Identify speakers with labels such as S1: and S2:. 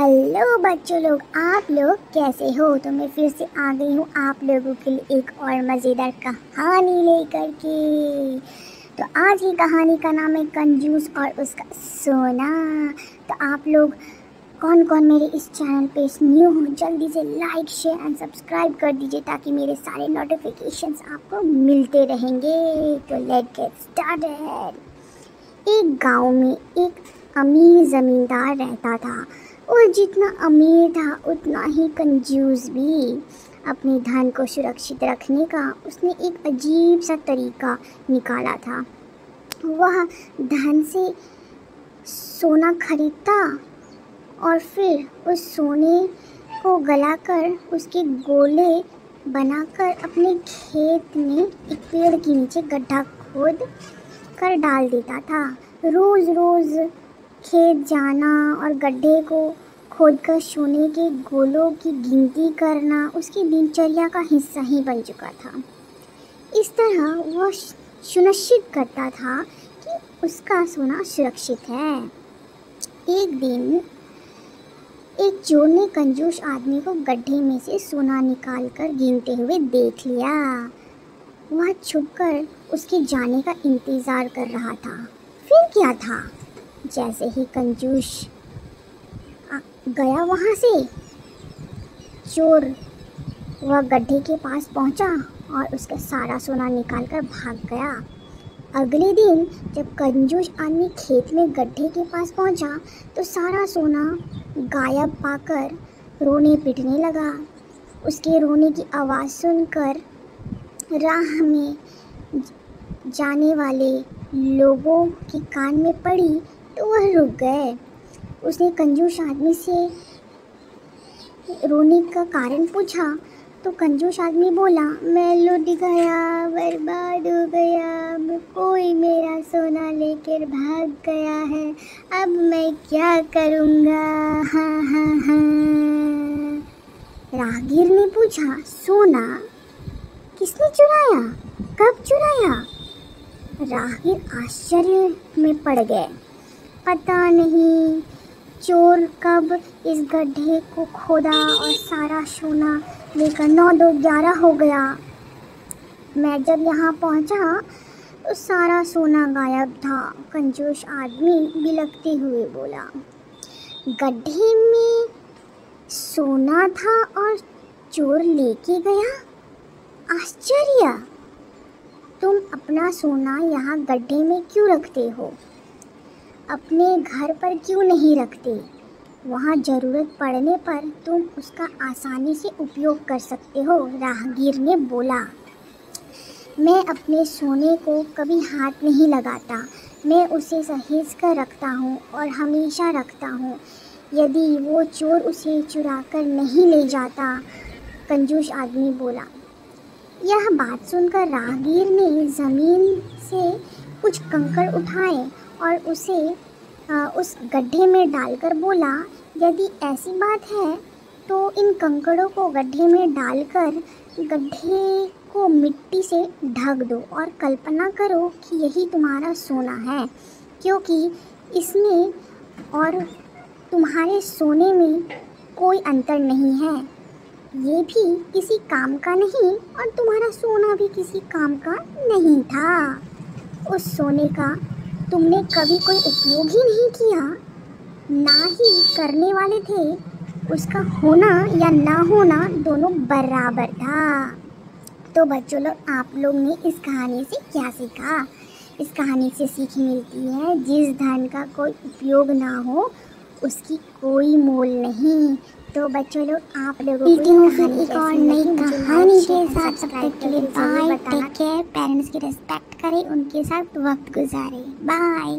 S1: Hello बच्चों लोग, आप लोग कैसे हो। तो मैं फिर से आ गई हूँ आप लोगों के लिए एक और मज़ेदार कहानी लेकर के। तो आज की कहानी का नाम है कंजूस और उसका सोना। तो आप लोग कौन कौन मेरे इस चैनल पे न्यू हो, जल्दी से लाइक शेयर एंड सब्सक्राइब कर दीजिए ताकि मेरे सारे नोटिफिकेशंस आपको मिलते रहेंगे। तो लेट्स गेट स्टार्टेड। एक गांव में एक अमीर ज़मींदार रहता था और जितना अमीर था उतना ही कंजूस भी। अपने धन को सुरक्षित रखने का उसने एक अजीब सा तरीका निकाला था। वह धन से सोना खरीदता और फिर उस सोने को गलाकर उसके गोले बनाकर अपने खेत में एक पेड़ के नीचे गड्ढा खोद कर डाल देता था। रोज़ रोज़ खेत जाना और गड्ढे को खोदकर सोने के गोलों की गिनती करना उसकी दिनचर्या का हिस्सा ही बन चुका था। इस तरह वह सुनिश्चित करता था कि उसका सोना सुरक्षित है। एक दिन एक चोर ने कंजूस आदमी को गड्ढे में से सोना निकालकर गिनते हुए देख लिया। वह छुपकर उसके जाने का इंतज़ार कर रहा था। फिर क्या था, जैसे ही कंजूस गया वहाँ से, चोर वह गड्ढे के पास पहुँचा और उसका सारा सोना निकालकर भाग गया। अगले दिन जब कंजूस आदमी खेत में गड्ढे के पास पहुँचा तो सारा सोना गायब पाकर रोने पिटने लगा। उसके रोने की आवाज़ सुनकर राह में जाने वाले लोगों के कान में पड़ी तो वह रुक गए। उसने कंजूस आदमी से रोने का कारण पूछा तो कंजूस आदमी बोला, मैं लुट गया, बर्बाद हो गया, कोई मेरा सोना लेकर भाग गया है, अब मैं क्या करूँगा। हाँ हाँ हाँ। राहगीर ने पूछा, सोना किसने चुराया, कब चुराया। राहगीर आश्चर्य में पड़ गए। पता नहीं, चोर कब इस गड्ढे को खोदा और सारा सोना लेकर 9-2-11 हो गया। मैं जब यहाँ पहुँचा तो सारा सोना गायब था। कंजूस आदमी बिलखते हुए बोला, गड्ढे में सोना था और चोर लेके गया। आश्चर्य, तुम अपना सोना यहाँ गड्ढे में क्यों रखते हो, अपने घर पर क्यों नहीं रखते। वहाँ ज़रूरत पड़ने पर तुम उसका आसानी से उपयोग कर सकते हो। राहगीर ने बोला, मैं अपने सोने को कभी हाथ नहीं लगाता, मैं उसे सहेज कर रखता हूँ और हमेशा रखता हूँ। यदि वो चोर उसे चुरा कर नहीं ले जाता। कंजूस आदमी बोला। यह बात सुनकर राहगीर ने ज़मीन से कुछ कंकड़ उठाए और उसे उस गड्ढे में डालकर बोला, यदि ऐसी बात है तो इन कंकड़ों को गड्ढे में डालकर गड्ढे को मिट्टी से ढक दो और कल्पना करो कि यही तुम्हारा सोना है, क्योंकि इसमें और तुम्हारे सोने में कोई अंतर नहीं है। ये भी किसी काम का नहीं और तुम्हारा सोना भी किसी काम का नहीं था। उस सोने का तुमने कभी कोई उपयोग ही नहीं किया, ना ही करने वाले थे। उसका होना या ना होना दोनों बराबर था। तो बच्चों लोग, आप लोग ने इस कहानी से क्या सीखा। इस कहानी से सीख मिलती है, जिस धन का कोई उपयोग ना हो उसकी कोई मोल नहीं। तो बच्चों लोग, आप लोगों को फिर एक और नई कहानी के साथ। तब तक के लिए बाय, टेक केयर। पेरेंट्स की रिस्पेक्ट करें, उनके साथ वक्त गुजारें। बाय।